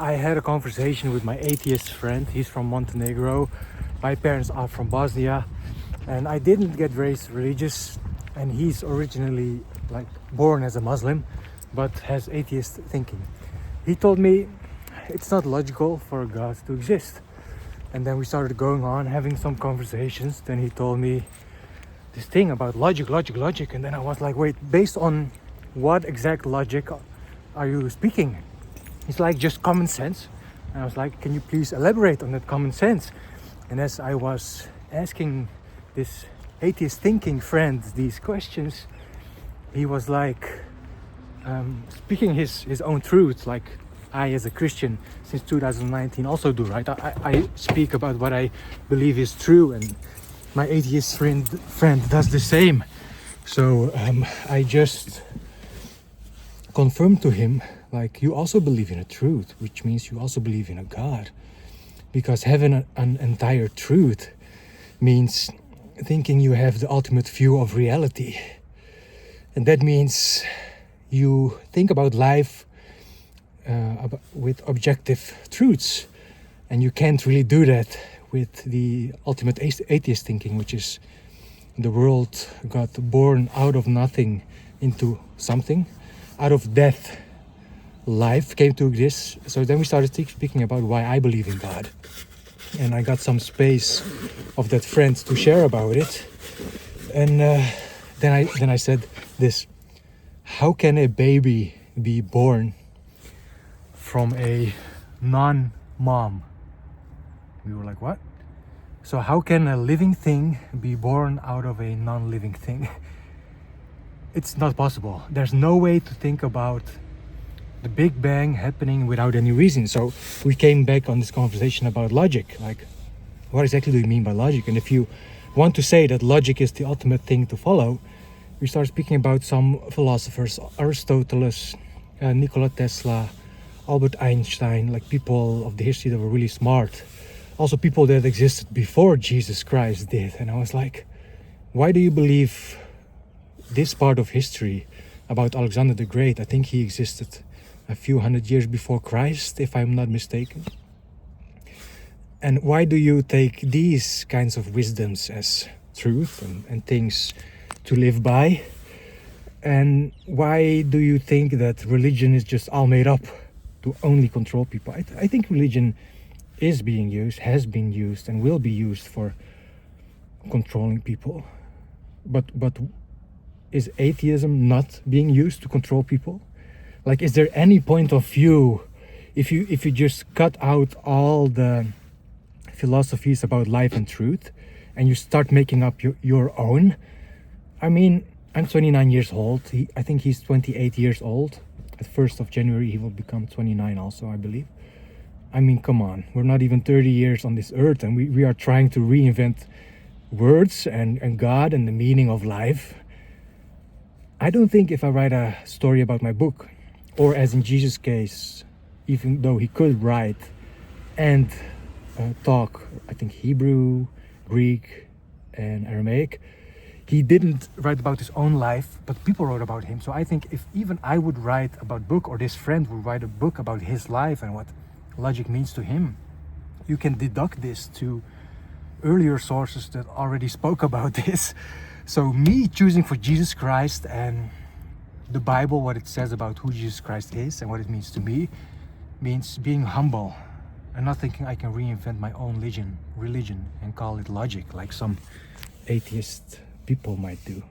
I had a conversation with my atheist friend. He's from Montenegro. My parents are from Bosnia, and I didn't get raised religious, and he's originally like born as a Muslim but has atheist thinking. He told me it's not logical for God to exist, and then we started going on having some conversations. Then he told me this thing about logic, and then I was like, wait, based on what exact logic are you speaking? He's like, just common sense. And I was like, can you please elaborate on that common sense? And as I was asking this atheist thinking friend these questions, he was like speaking his own truth, like I as a Christian since 2019 also do, right? I speak about what I believe is true, and my atheist friend does the same. So I just confirmed to him, like, you also believe in a truth, which means you also believe in a God. Because having an entire truth means thinking you have the ultimate view of reality. And that means you think about life with objective truths. And you can't really do that with the ultimate atheist thinking, which is the world got born out of nothing into something. Out of death, life came to exist. So then we started speaking about why I believe in God. And I got some space of that friend to share about it. And then I said this: how can a baby be born from a non-mom? We were like, what? So how can a living thing be born out of a non-living thing? It's not possible. There's no way to think about the Big Bang happening without any reason. So we came back on this conversation about logic. Like, what exactly do you mean by logic? And if you want to say that logic is the ultimate thing to follow, we start speaking about some philosophers: Aristotle, Nikola Tesla, Albert Einstein, like people of the history that were really smart. Also people that existed before Jesus Christ did. And I was like, why do you believe this part of history about Alexander the Great? I think he existed a few hundred years before Christ, if I'm not mistaken. And why do you take these kinds of wisdoms as truth and things to live by? And why do you think that religion is just all made up to only control people? I think religion is being used, has been used, and will be used for controlling people. But is atheism not being used to control people? Like, is there any point of view, if you just cut out all the philosophies about life and truth and you start making up your own? I mean, I'm 29 years old. I think he's 28 years old. At 1st of January he will become 29 also, I believe. I mean, come on, we're not even 30 years on this earth, and we are trying to reinvent words and God and the meaning of life. I don't think if I write a story about my book, or as in Jesus' case, even though he could write and talk, I think, Hebrew, Greek, and Aramaic, he didn't write about his own life, but people wrote about him. So I think if even I would write about book, or this friend would write a book about his life and what logic means to him, you can deduct this to earlier sources that already spoke about this. So me choosing for Jesus Christ and the Bible, what it says about who Jesus Christ is and what it means to me, means being humble and not thinking I can reinvent my own religion and call it logic like some atheist people might do.